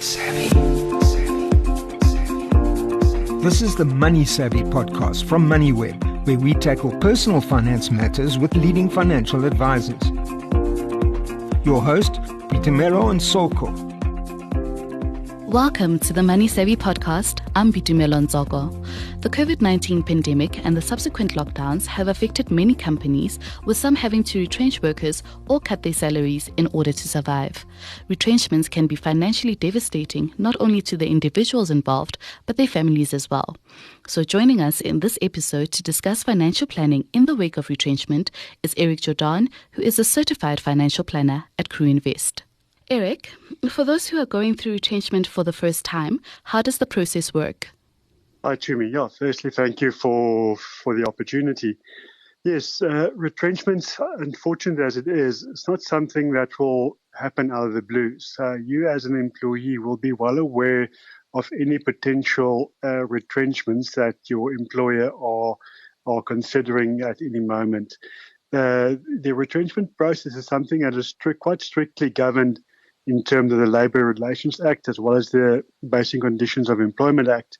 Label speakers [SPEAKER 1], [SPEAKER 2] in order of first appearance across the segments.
[SPEAKER 1] Savvy. This is the Money Savvy podcast from MoneyWeb, where we tackle personal finance matters with leading financial advisors. Your host, Peter Melo and Soko.
[SPEAKER 2] Welcome to the Money Savvy podcast. I'm Bitumelo Nzoko. The COVID-19 pandemic and the subsequent lockdowns have affected many companies, with some having to retrench workers or cut their salaries in order to survive. Retrenchments can be financially devastating, not only to the individuals involved, but their families as well. So joining us in this episode to discuss financial planning in the wake of retrenchment is Eric Jordan, who is a certified financial planner at Crew Invest. Eric, for those who are going through retrenchment for the first time, how does the process work?
[SPEAKER 3] Hi, Tumi. Yeah, firstly, thank you for the opportunity. Yes, retrenchment, unfortunate as it is, it's not something that will happen out of the blue. So you as an employee will be well aware of any potential retrenchments that your employer are considering at any moment. The retrenchment process is something that is quite strictly governed in terms of the Labour Relations Act as well as the Basic Conditions of Employment Act.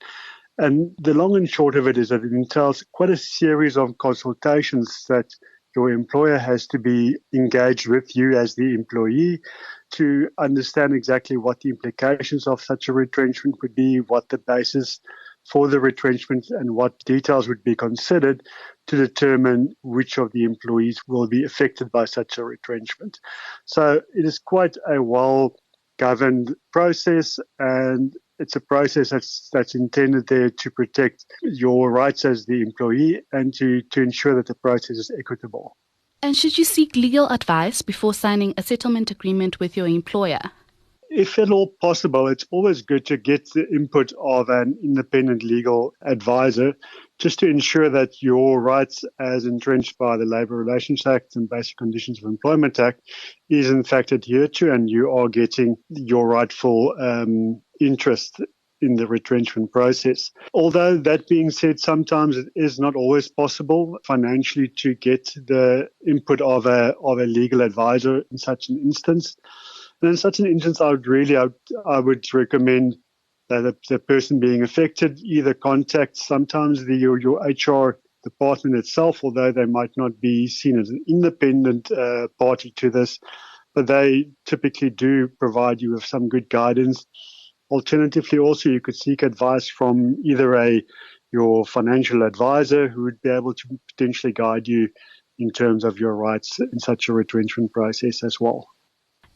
[SPEAKER 3] And the long and short of it is that it entails quite a series of consultations that your employer has to be engaged with you as the employee to understand exactly what the implications of such a retrenchment would be, what the basis for the retrenchment and what details would be considered to determine which of the employees will be affected by such a retrenchment. So it is quite a well-governed process, and it's a process that's intended there to protect your rights as the employee and to ensure that the process is equitable.
[SPEAKER 2] And should you seek legal advice before signing a settlement agreement with your employer?
[SPEAKER 3] If at all possible, it's always good to get the input of an independent legal advisor just to ensure that your rights as entrenched by the Labour Relations Act and Basic Conditions of Employment Act is in fact adhered to and you are getting your rightful interest in the retrenchment process. Although that being said, sometimes it is not always possible financially to get the input of a legal advisor in such an instance. And in such an instance, I would recommend that the person being affected either contact sometimes your HR department itself, although they might not be seen as an independent party to this, but they typically do provide you with some good guidance. Alternatively, also, you could seek advice from either your financial advisor who would be able to potentially guide you in terms of your rights in such a retrenchment process as well.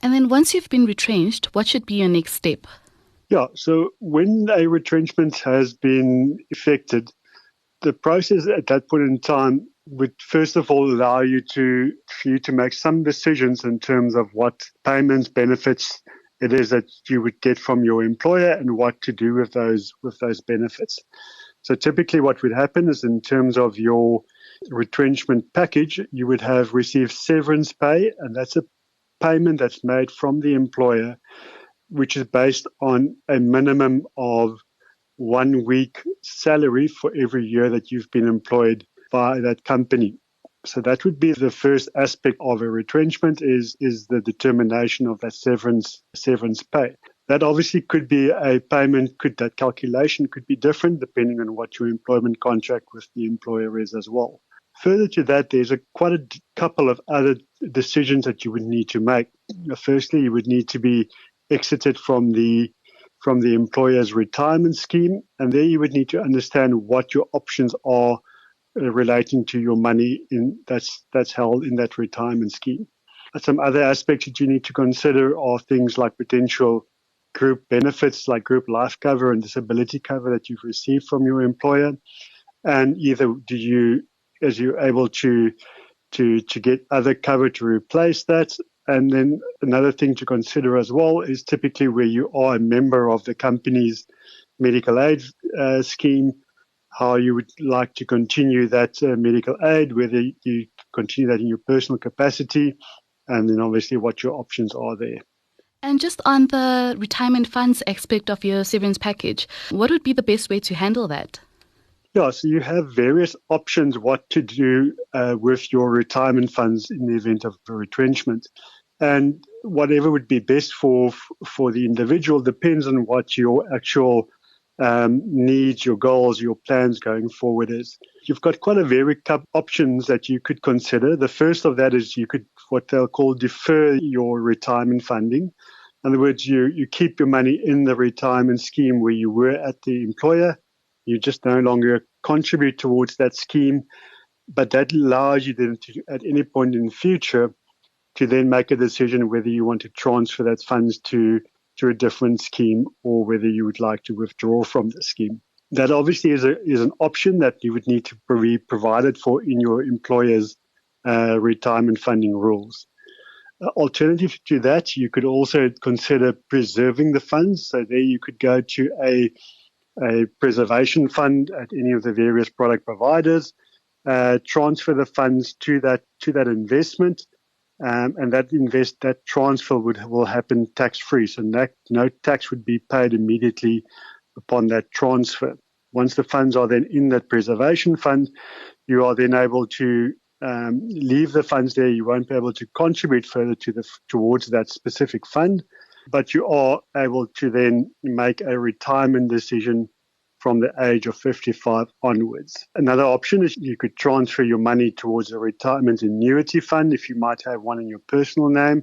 [SPEAKER 2] And then once you've been retrenched, what should be your next step?
[SPEAKER 3] Yeah, so when a retrenchment has been effected, the process at that point in time would first of all allow for you to make some decisions in terms of what payments, benefits it is that you would get from your employer and what to do with those benefits. So typically what would happen is in terms of your retrenchment package, you would have received severance pay, and that's a payment that's made from the employer, which is based on a minimum of 1 week salary for every year that you've been employed by that company. So that would be the first aspect of a retrenchment is the determination of that severance pay. That obviously could be a payment, that calculation could be different depending on what your employment contract with the employer is as well. Further to that, there's quite a couple of other decisions that you would need to make. Firstly, you would need to be exited from the employer's retirement scheme, and there you would need to understand what your options are relating to your money that's held in that retirement scheme. Some other aspects that you need to consider are things like potential group benefits like group life cover and disability cover that you've received from your employer, and either as you're able to get other cover to replace that. And then another thing to consider as well is typically where you are a member of the company's medical aid scheme, how you would like to continue that medical aid, whether you continue that in your personal capacity, and then obviously what your options are there.
[SPEAKER 2] And just on the retirement funds aspect of your severance package, what would be the best way to handle that?
[SPEAKER 3] Yeah, so you have various options what to do with your retirement funds in the event of a retrenchment. And whatever would be best for the individual depends on what your actual needs, your goals, your plans going forward is. You've got quite a varied options that you could consider. The first of that is you could, what they'll call, defer your retirement funding. In other words, you keep your money in the retirement scheme where you were at the employer. You just no longer contribute towards that scheme, but that allows you then to, at any point in the future, to then make a decision whether you want to transfer that funds to a different scheme or whether you would like to withdraw from the scheme. That obviously is an option that you would need to be provided for in your employer's retirement funding rules. Alternative to that, you could also consider preserving the funds. So there you could go to a preservation fund at any of the various product providers, transfer the funds to that investment, and that transfer will happen tax-free. So no tax would be paid immediately upon that transfer. Once the funds are then in that preservation fund, you are then able to leave the funds there. You won't be able to contribute further towards that specific fund, but you are able to then make a retirement decision from the age of 55 onwards. Another option is you could transfer your money towards a retirement annuity fund if you might have one in your personal name,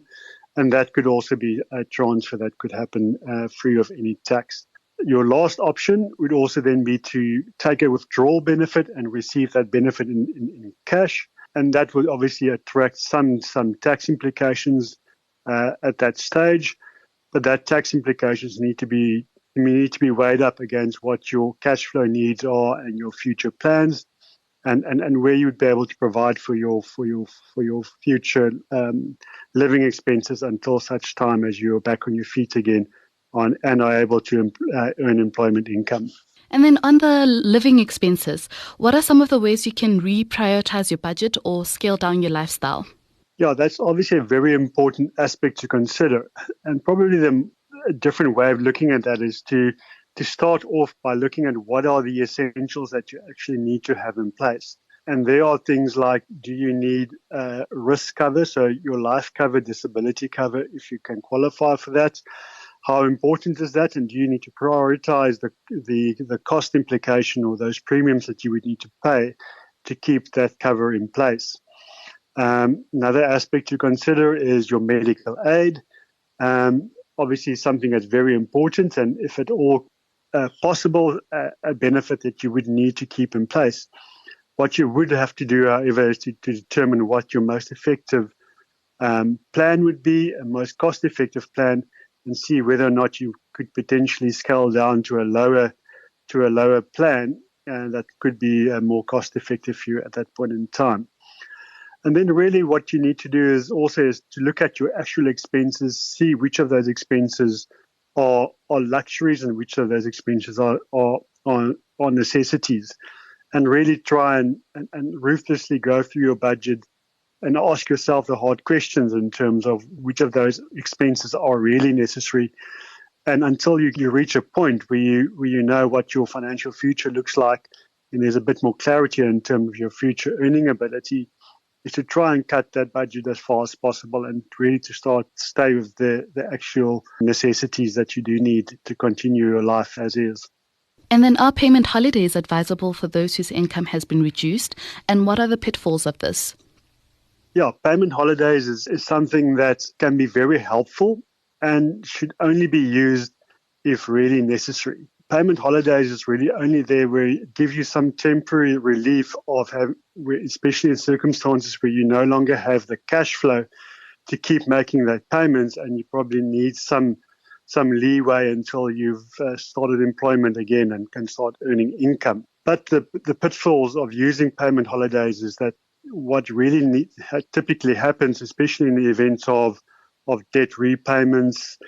[SPEAKER 3] and that could also be a transfer that could happen free of any tax. Your last option would also then be to take a withdrawal benefit and receive that benefit in cash, and that would obviously attract some tax implications at that stage, but that tax implications need to be weighed up against what your cash flow needs are and your future plans, and where you would be able to provide for your future living expenses until such time as you're back on your feet again and are able to earn employment income.
[SPEAKER 2] And then on the living expenses, what are some of the ways you can reprioritize your budget or scale down your lifestyle?
[SPEAKER 3] Yeah, that's obviously a very important aspect to consider. And probably a different way of looking at that is to start off by looking at what are the essentials that you actually need to have in place. And there are things like, do you need risk cover, so your life cover, disability cover, if you can qualify for that? How important is that? And do you need to prioritize the cost implication or those premiums that you would need to pay to keep that cover in place? Another aspect to consider is your medical aid. Obviously, something that's very important, and if at all possible, a benefit that you would need to keep in place. What you would have to do, however, is to determine what your most effective plan would be, a most cost-effective plan, and see whether or not you could potentially scale down to a lower plan, and that could be more cost-effective for you at that point in time. And then really what you need to do is to look at your actual expenses, see which of those expenses are luxuries and which of those expenses are necessities, and really try and ruthlessly go through your budget and ask yourself the hard questions in terms of which of those expenses are really necessary. And until you reach a point where you know what your financial future looks like and there's a bit more clarity in terms of your future earning ability, is to try and cut that budget as far as possible and really to stay with the actual necessities that you do need to continue your life as is.
[SPEAKER 2] And then are payment holidays advisable for those whose income has been reduced? And what are the pitfalls of this?
[SPEAKER 3] Yeah, payment holidays is something that can be very helpful and should only be used if really necessary. Payment holidays is really only there where it gives you some temporary relief especially in circumstances where you no longer have the cash flow to keep making that payments, and you probably need some leeway until you've started employment again and can start earning income. But the pitfalls of using payment holidays is that what really typically happens, especially in the event of debt repayments,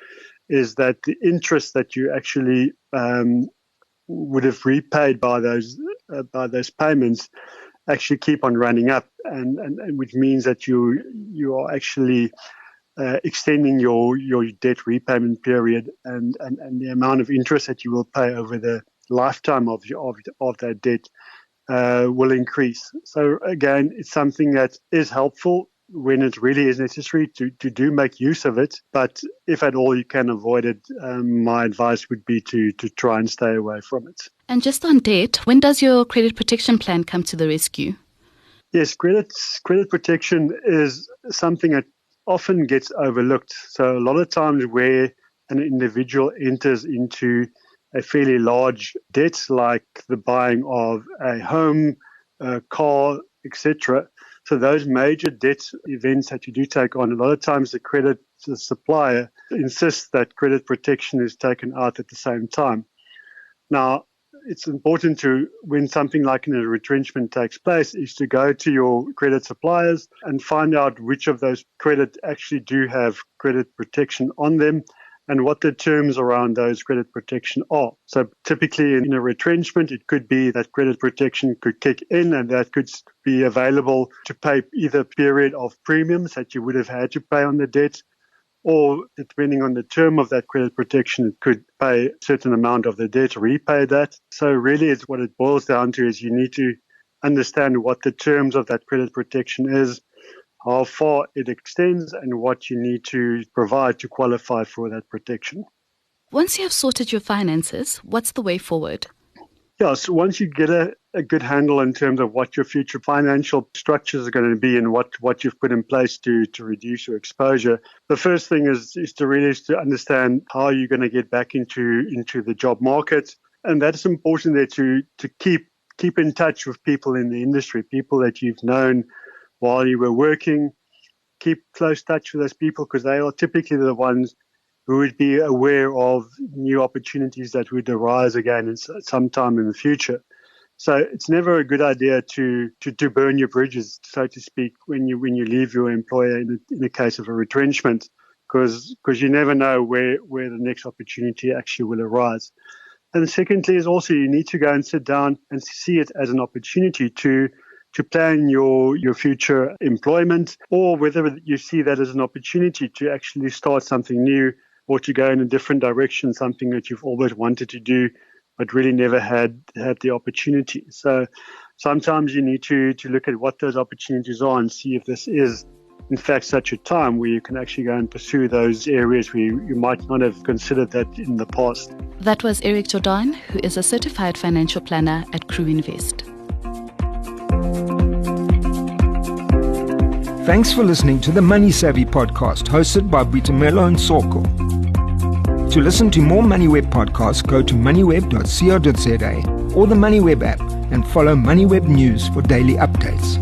[SPEAKER 3] is that the interest that you actually would have repaid by those payments actually keep on running up, and which means that you are actually extending your debt repayment period, and the amount of interest that you will pay over the lifetime of that debt will increase. So again, it's something that is helpful when it really is necessary to do make use of it. But if at all you can avoid it, my advice would be to try and stay away from it.
[SPEAKER 2] And just on debt, when does your credit protection plan come to the rescue?
[SPEAKER 3] Yes, credit protection is something that often gets overlooked. So a lot of times where an individual enters into a fairly large debt, like the buying of a home, a car, etc. So those major debt events that you do take on, a lot of times the supplier insists that credit protection is taken out at the same time. Now, it's important to, when something like a retrenchment takes place, is to go to your credit suppliers and find out which of those credit actually do have credit protection on them and what the terms around those credit protection are. So typically in a retrenchment, it could be that credit protection could kick in and that could be available to pay either period of premiums that you would have had to pay on the debt, or depending on the term of that credit protection, it could pay a certain amount of the debt, repay that. So really it's what it boils down to is you need to understand what the terms of that credit protection is, how far it extends, and what you need to provide to qualify for that protection.
[SPEAKER 2] Once you have sorted your finances, what's the way forward?
[SPEAKER 3] Yeah, so once you get a good handle in terms of what your future financial structures are going to be and what you've put in place to reduce your exposure, the first thing is to understand how you're going to get back into the job market. And that's important there to keep in touch with people in the industry, people that you've known while you were working. Keep close touch with those people because they are typically the ones who would be aware of new opportunities that would arise again sometime in the future. So it's never a good idea to burn your bridges, so to speak, when you leave your employer in the case of a retrenchment, because you never know where the next opportunity actually will arise. And secondly is also you need to go and sit down and see it as an opportunity to plan your future employment, or whether you see that as an opportunity to actually start something new or to go in a different direction, something that you've always wanted to do but really never had the opportunity. So sometimes you need to look at what those opportunities are and see if this is in fact such a time where you can actually go and pursue those areas where you might not have considered that in the past.
[SPEAKER 2] That was Eric Jordan, who is a certified financial planner at Crew Invest.
[SPEAKER 1] Thanks for listening to the Money Savvy podcast hosted by Bitumelo and Soko. To listen to more MoneyWeb podcasts, go to moneyweb.co.za or the MoneyWeb app and follow MoneyWeb News for daily updates.